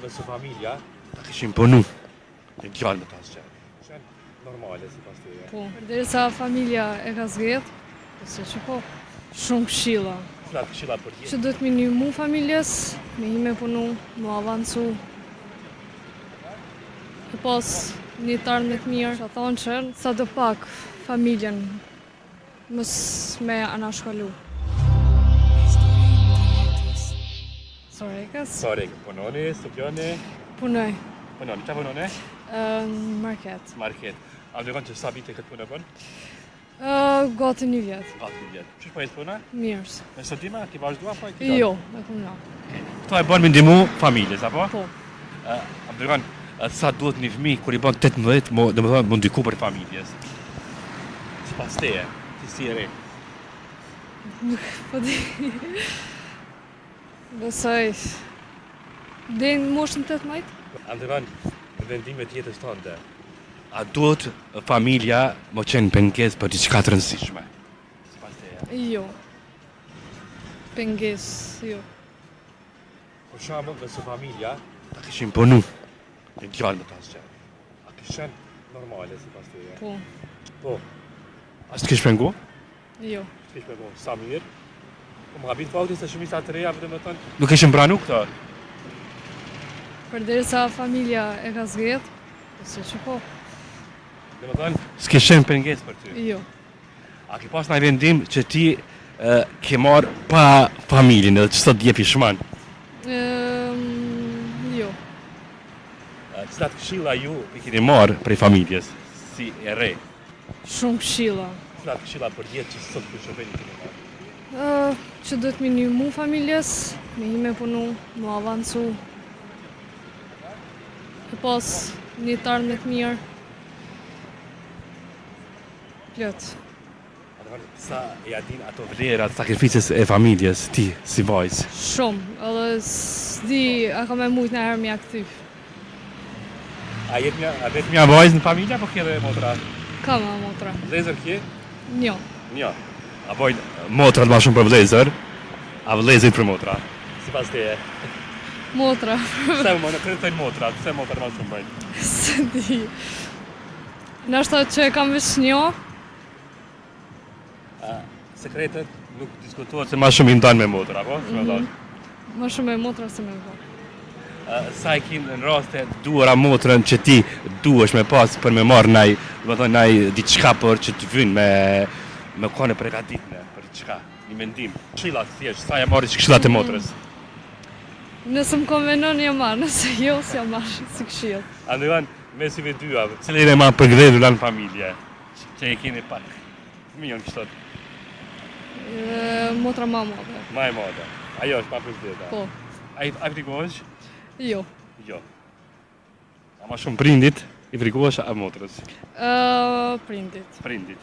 Nëse familja ta kishin punu, një djalë me ta zgjedh. janë normale sipas teje. Po, përderisa familja e ka zgjedh, se që po, shumë këshilla. Cilat këshilla për Që jetë? do të minu mu familjes, me hi me punu, mu avancu. E pas një tarë me të mirë, që thonë që sa do pak familjen mës me anashkalu. Sorekës, Sore, punoni, studioni, punoj, punoni, çfarë punoni? në market. Market. A do të thonë që sa vite këtë punë bën? Gati një vjetë, Gati një vjet. Ç'është po jetë puna? mirës. Me studimë ki vazhdua apo e ke? Jo, me puna. Kto e bën me ndihmu familjes apo? Po, A do të thonë sa duhet një fëmijë kur i bën 18, domethënë mund ndiku për familjes. Sipas teje, ti si e re? po di. Besoj, dhe në moshën 18? A do të thonë në vendimet jetës tënde, a duhet familja më qenë pengesë për diçka të rëndësishme? Sipas teje. Jo. Penges, jo. Për shembull, nëse familja Ta kishin punu, një djalë me ta zgjedh. A kishen normale sipas teje? Po, Po, as të kish pengu? jo. kish me bon, sa mirë. Po më habit fakti se shumica të reja vetëm thënë, Nuk kishin pranu këto? Përderisa familja e ka zgjedh, se që po, domethënë, S'kishin pengesë për ty. jo. a ke Pas në vendim që ti ke marrë pa familjen edhe që sot dje pishman. Jo. cilat këshilla ju I keni marrë prej familjes. si e re? Shumë këshilla. Cilat këshilla për jetë që sot për shërbeni keni marrë? Që do të minu mu familjes, me hi me punu, mu avancu. E pas një tarë me të mirë. Plot. A do të thonë, sa e adin ato Vlerat, sakrificës e familjes, ti, si vajzë. Shumë, edhe s'di a ka me mujt në herë mja këthyf. a vet Vetëm ja vajzë në familje apo ke edhe motra? Ka me motra. Vlezër kje? Njo. Jo. A bojnë motrat ma shumë për vlezër, a vlezërit për motra. Sipas teje. Motra. Pse më në kërtojnë motrat? Pse motrat më shumë bëjnë? Se di. Nashta që e kam veç njo, Sekretet nuk diskutohet Se ma shumë i ndan me motra, apo? më shumë e motra se me vo. sa e kin në raste Duara motrën që ti duhesh me pas për me marrë naj, do të thonë naj diçka për që të vynë me kone përgatitne për çka? Një mendim. këshillat thjesht, sa ja marrë që këshillat e motrës. Nëse më konvenon jam marrë, nëse jo, s'jam marrë si këshill. A do të thonë mesive dyja, Cili e ma përgdhelur në familje, që e keni pak. fëmijën kështot, Motra ma modhe. më e madhe. Ajo është pa përgjithëta. Po, Ai frikohesh? jo. Jo. A ma shumë prindit, i frikohesh a motrës. Prindit. Prindit.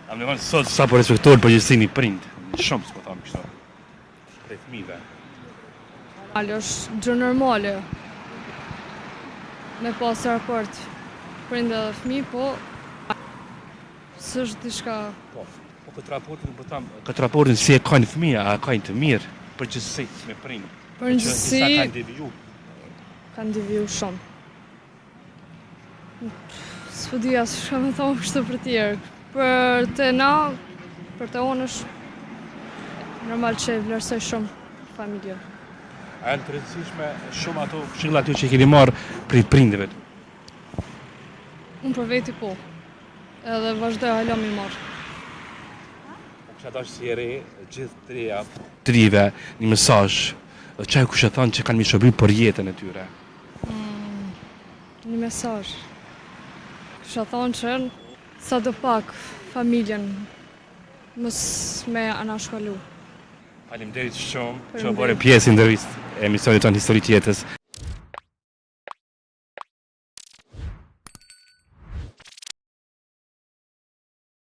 A më thonë sot sa po respektohet përgjithësinë i prind. Shumë s'po tham kështu. Prej fëmijëve. Alë është gjë normale. Me pas raport prindë dhe fëmi, po s'është diçka. Po. Po këtë raportin po tham, Këtë raportin si e kanë fëmija, a kanë të mirë, përgjithësi me prind. Për Që disa njësi kanë deviju. kanë deviju shumë. S'po di as shka me thonë kështu për tjerë. Për të na, për të onë është normal që e vlerësoj shumë familje. A janë të rëndësishme shumë ato këshillat ju që i keni marrë prej prindëve. Unë për veti po. Edhe vazhdoj hala mi marrë. kisha dash si e re, gjithë të reja, Trive, një mesazh, çaj kush e thonë që kanë mi shërbim për jetën e tyre. Një mesazh. Kisha thonë që sa do pak familjen mës me anashkalu. faleminderit shumë. Që bërë pjesë i ndërvistë e emisionit tonë Histori të jetës.